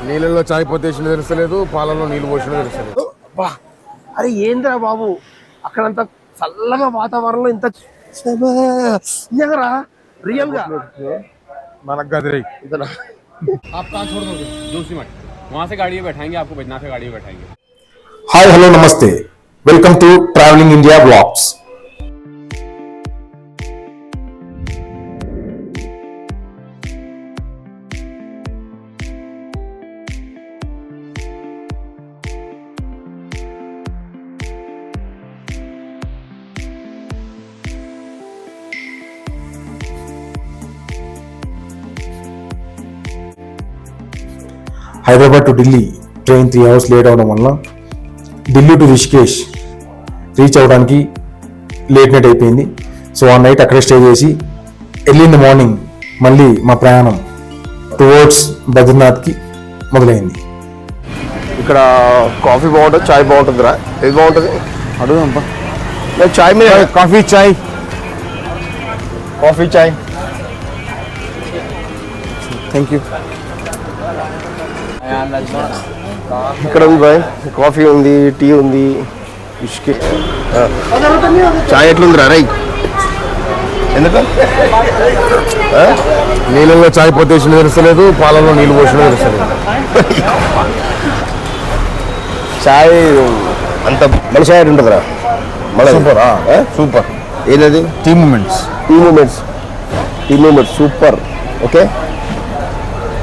నీళ్ళలో చాయ్ పోతేసిన తెలుస్తలేదు, పాలలో నీళ్ళు పోసిన తెలుస్తలేదు. బా అరే ఏంద్రా బాబు, అక్కడంత చల్లగా వాతావరణంలో ఇంత నిజంగా రియల్ గా మనకు గదిరై ఇతను आप कहाँ छोड़ दोगे जोशीमठ? वहाँ से गाड़ी में बैठाएंगे, आपको बजना से गाड़ी में बैठाएंगे. హాయ్ హలో నమస్తే welcome to travelling India blogs. Hyderabad to Delhi train 3 hours late అవడం వల్ల ఢిల్లీ టు రిషికేష్ రీచ్ అవ్వడానికి లేట్ నైట్ అయిపోయింది. సో ఆ నైట్ అక్కడే స్టే చేసి ఎర్లీ ఇన్ ద మార్నింగ్ మళ్ళీ మా ప్రయాణం టువర్డ్స్ బద్రీనాథ్కి మొదలైంది. ఇక్కడ కాఫీ బాగుంటుంది, చాయ్ బాగుంటుందిరా. ఏది బాగుంటుంది అడుగుదాంపా. నాకు చాయ్ మీద కాఫీ చాయ్ థ్యాంక్ యూ. ఇక్కడ ఉంది బాయ్, కాఫీ ఉంది, టీ ఉంది, బిస్కెట్. చాయ్ ఎట్లుందిరా రై? ఎందుకు నీళ్ళలో చాయ్ పోతేసిన తెలుస్తలేదు, పాలలో నీళ్ళు పోసిన తెలుస్తలేదు. చాయ్ అంత మన చాయ్ ఉంటుందిరా. Super super. ఏదది? Tea moments super. ఓకే,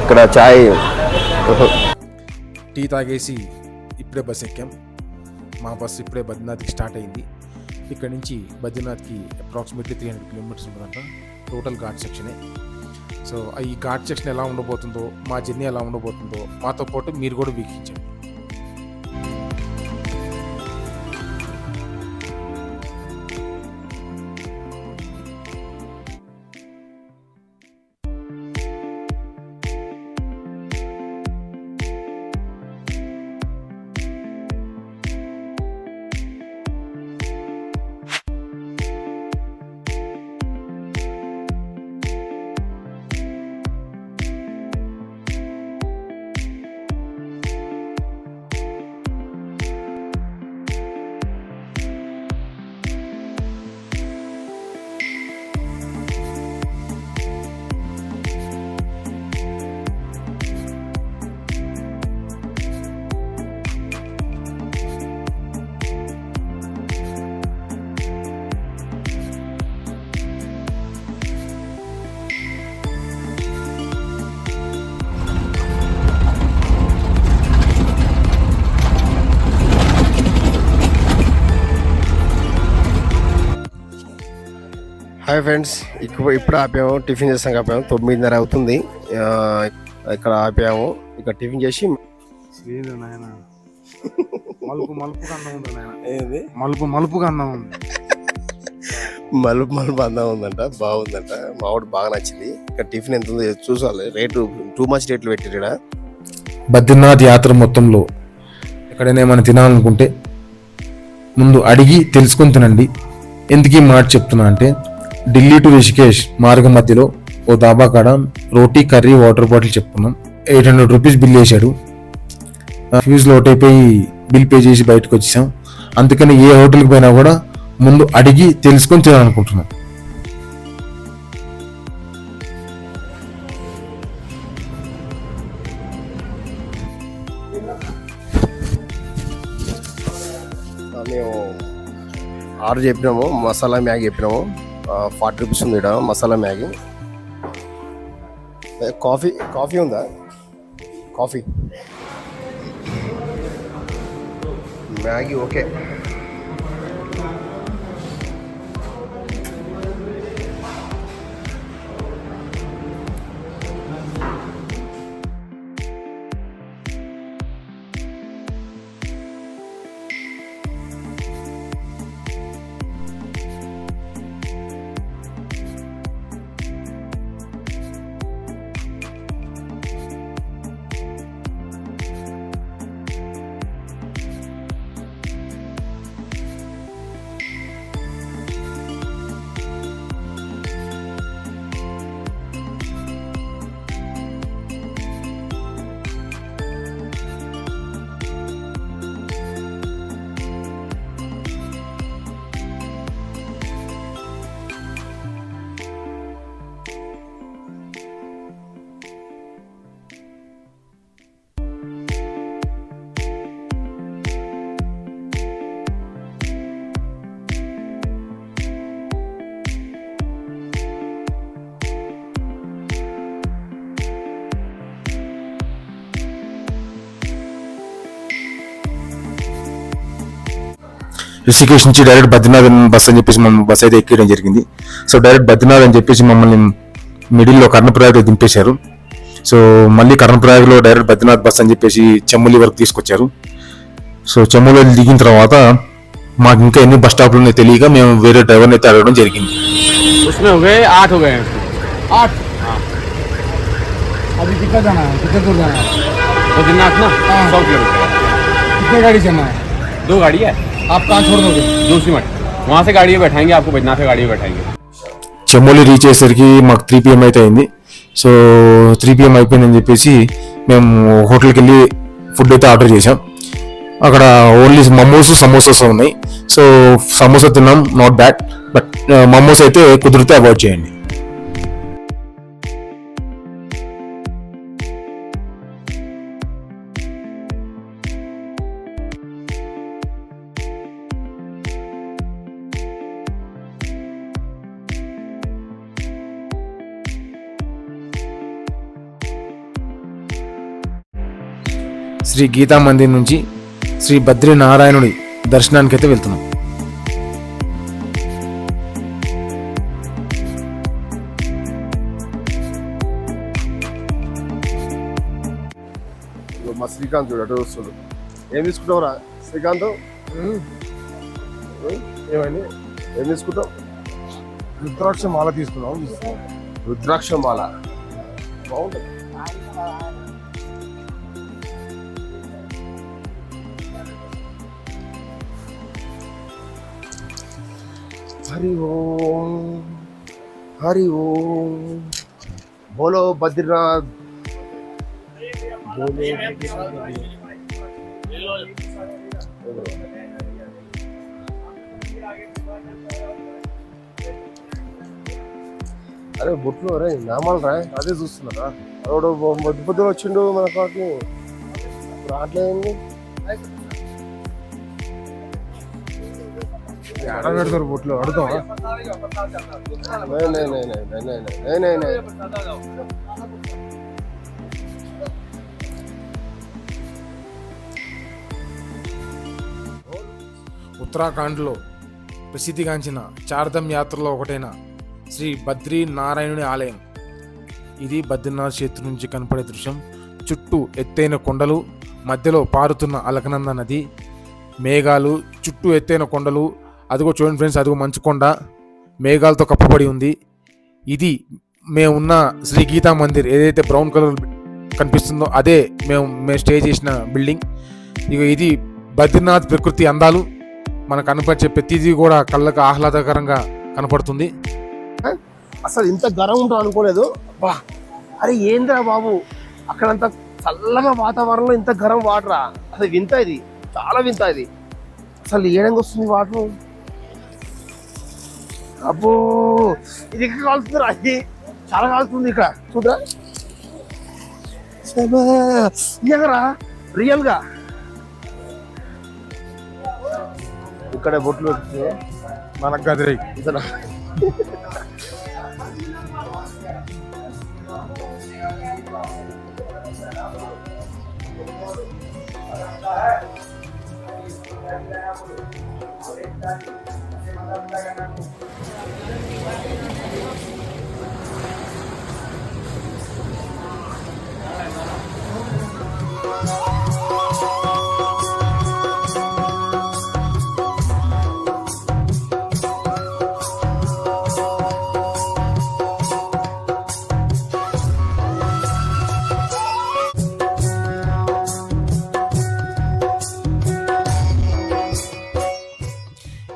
ఇక్కడ చాయ్ టీ తాగేసి ఇప్పుడే బస్ ఎక్కాం. మా బస్సు ఇప్పుడే బద్రీనాథ్కి స్టార్ట్ అయింది. ఇక్కడ నుంచి బద్రీనాథ్కి అప్రాక్సిమేట్లీ 300 kilometers ఉంటుందంట. టోటల్ ఘాట్ సెక్షనే. సో ఈ ఘాట్ సెక్షన్ ఎలా ఉండబోతుందో, మా జర్నీ ఎలా ఉండబోతుందో మాతో పాటు మీరు కూడా వీక్షించండి. హాయ్ ఫ్రెండ్స్, ఇప్పుడు ఆపాము, టిఫిన్ చేస్తాం. ఆపాము 9:30 అవుతుంది. ఇక్కడ ఆపాము, ఇక్కడ టిఫిన్ చేసి మలుపుగా అందం ఉంది. మలుపు అందం ఉందంట, బాగుందంట. మా వాడు బాగా నచ్చింది. ఇక్కడ టిఫిన్ ఎంత ఉందో చూసాలి. రేటు టూ మచ్ రేట్లు పెట్టిరా. బద్రీనాథ్ యాత్ర మొత్తంలో ఎక్కడైనా ఏమైనా తినాలనుకుంటే ముందు అడిగి తెలుసుకొని తినండి. ఎందుకు ఈ మాట చెప్తున్నా అంటే, ఢిల్లీ టు రిషికేష్ మార్గం మధ్యలో ఓ దాబా కాడ రోటీ, కర్రీ, వాటర్ బాటిల్ చెప్పుకున్నాం. 800 rupees బిల్ వేసాడు. ఫ్యూజ్ లోట్ అయిపోయి బిల్ పే చేసి బయటకు వచ్చేసాం. అందుకని ఏ హోటల్కి పోయినా కూడా ముందు అడిగి తెలుసుకొని తినాలనుకుంటున్నాం. మేము ఆర్డర్ చెప్పినాము, మసాలా మ్యాగీ చెప్పినాము. 40 rupees ఉంది ఇక్కడ మసాలా మ్యాగీ. కాఫీ ఉందా? Coffee, Maggi okay. రిషికేష్ నుంచి డైరెక్ట్ బద్రీనాథ్ బస్ అని చెప్పేసి మనం బస్ అయితే ఎక్కడం జరిగింది. సో డైరెక్ట్ బద్రీనాథ్ అని చెప్పేసి మమ్మల్ని మిడిల్లో కర్ణప్రయాగ్లో దింపేశారు. సో మళ్ళీ కర్ణప్రయాగ్లో డైరెక్ట్ బద్రీనాథ్ బస్ అని చెప్పేసి చెమ్మలి వరకు తీసుకొచ్చారు. సో చెమ్మలో దిగిన తర్వాత మాకు ఇంకా ఎన్ని బస్ స్టాప్లు ఉన్నాయో తెలియక మేము వేరే డ్రైవర్ని అయితే అడగడం జరిగింది. उसमें हो गए 8 हो गए हैं. 8 अभी कितना जाना है, कितने दूर जाना है, बद्रीनाथ ना हाँ। 100 किलोमीटर है. कितने गाड़ी जाना है? 2 गाड़ी है. आप कहाँ छोड़ दोगे? जोशीमठ वहाँ से गाड़ी में बैठाएंगे, आपको बद्रीनाथ से गाड़ी में बैठाएंगे. చెమ్మోలి రీచ్ అయ్యేసరికి మాకు 3 PM అయితే అయింది. సో 3 PM అయిపోయిందని చెప్పేసి మేము హోటల్కి వెళ్ళి ఫుడ్ అయితే ఆర్డర్ చేసాం. అక్కడ ఓన్లీ మమోస్ సమోసాస్ ఉన్నాయి. సో సమోసా తిన్నాం, నాట్ బ్యాడ్, బట్ మమోస్ అయితే కుదిరితే అవాయిడ్ చేయండి. శ్రీ గీతా మందిర్ నుంచి శ్రీ బద్రీ నారాయణుడి దర్శనానికి అయితే వెళ్తున్నాం. మా శ్రీకాంత్ చూడు అటు వస్తాడు. ఏం తీసుకుంటావురా శ్రీకాంత్? ఏమైంది? ఏం తీసుకుంటావు? రుద్రాక్ష మాల తీసుకున్నాం. రుద్రాక్ష మాల బాగుంటుంది. హరి ఓం హరి ఓం బోలో బద్రీనాథ్ బోలో అరే బొట్లు రే నామాలు రా, అదే చూస్తున్నారా? అదోడు మధ్య పొద్దున వచ్చిండు మన కాకి రావట్లేదండి. ఎక్కడ పెడతారు బొట్లు? అడుగుతావా? ఉత్తరాఖండ్లో ప్రసిద్ధిగాంచిన చార్ధమ్ యాత్రలో ఒకటైన శ్రీ బద్రీ నారాయణుని ఆలయం. ఇది బద్రీనాథ్ క్షేత్రం నుంచి కనపడే దృశ్యం. చుట్టూ ఎత్తైన కొండలు, మధ్యలో పారుతున్న అలకనంద నది, మేఘాలు, చుట్టూ ఎత్తైన కొండలు. అదిగో చూడండి ఫ్రెండ్స్, అదిగో మంచు కొండ మేఘాలతో కప్పబడి ఉంది. ఇది మేమున్న శ్రీ గీతా మందిర్ ఏదైతే బ్రౌన్ కలర్ కనిపిస్తుందో అదే మేము స్టే చేసిన బిల్డింగ్. ఇక ఇది బద్రీనాథ్ ప్రకృతి అందాలు మనకు కనపరిచే ప్రతిదీ కూడా కళ్ళకు ఆహ్లాదకరంగా కనపడుతుంది. అసలు ఇంత గరం ఉంటాం అనుకోలేదు. అబ్బా అరే ఏంద్రా బాబు, అక్కడంత చల్లగా వాతావరణంలో ఇంత గరం వాటరా? అసలు వింత, ఇది చాలా వింత. ఇది అసలు ఏడంగా వస్తుంది వాటర్. అబ్బో ఇది ఇక్కడ కాలుతుందిరా, ఇది చాలా కాలుతుంది ఇక్కడ. చూద్దా నిజంగా రియల్ గా ఇక్కడ బొట్లు పెట్టుకో మనకు గదిరై ఇతను.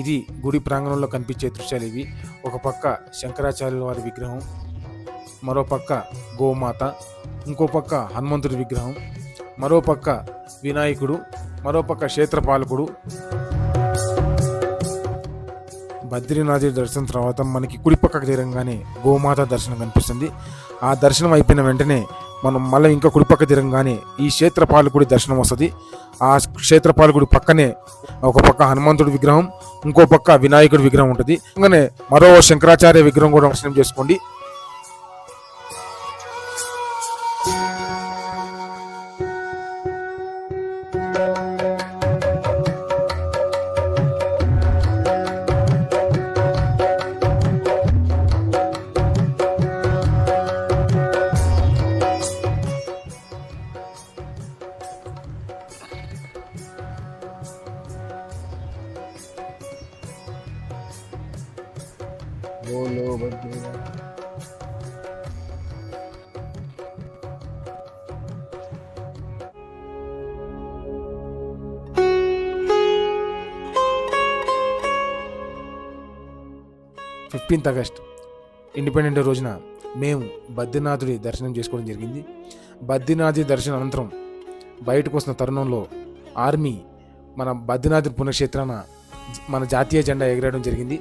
ఇది గుడి ప్రాంగణంలో కనిపించే దృశ్యాలు ఇవి. ఒక పక్క శంకరాచార్యుల వారి విగ్రహం, మరో పక్క గోమాత, ఇంకో పక్క హనుమంతుడి విగ్రహం, మరో పక్క వినాయకుడు, మరో పక్క క్షేత్రపాలకుడు. బద్రీనాథ్ దర్శనం తర్వాత మనకి కుడి పక్కకు తీరంగానే గోమాత దర్శనం కనిపిస్తుంది. ఆ దర్శనం అయిపోయిన వెంటనే మనం మళ్ళీ ఇంకా కుడిపక్క తిరంగానే ఈ క్షేత్రపాలకుడి దర్శనం వస్తుంది. ఆ క్షేత్రపాలకుడి పక్కనే ఒక పక్క హనుమంతుడి విగ్రహం, ఇంకో పక్క వినాయకుడి విగ్రహం ఉంటుంది. అలానే మరో శంకరాచార్య విగ్రహం కూడా దర్శనం చేసుకోండి. బోలో బద్రీనాథ్. ఆగస్ట్ ఇండిపెండెంట్ డే రోజున మేము బద్రీనాథుడి దర్శనం చేసుకోవడం జరిగింది. బద్రీనాథుడి దర్శనం అనంతరం బయటకు వస్తున్న తరుణంలో ఆర్మీ మన బద్రీనాథుడి పుణ్యక్షేత్రాన మన జాతీయ జెండా ఎగరేయడం జరిగింది.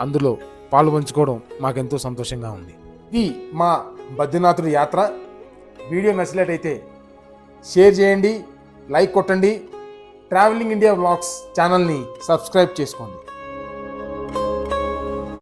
అందులో పాలు పంచుకోవడం మాకెంతో సంతోషంగా ఉంది. ఇది మా బద్రీనాథుడి యాత్ర. వీడియో నచ్చినట్లయితే షేర్ చేయండి, లైక్ కొట్టండి. ట్రావెలింగ్ ఇండియా వ్లాగ్స్ ఛానల్ని సబ్స్క్రైబ్ చేసుకోండి.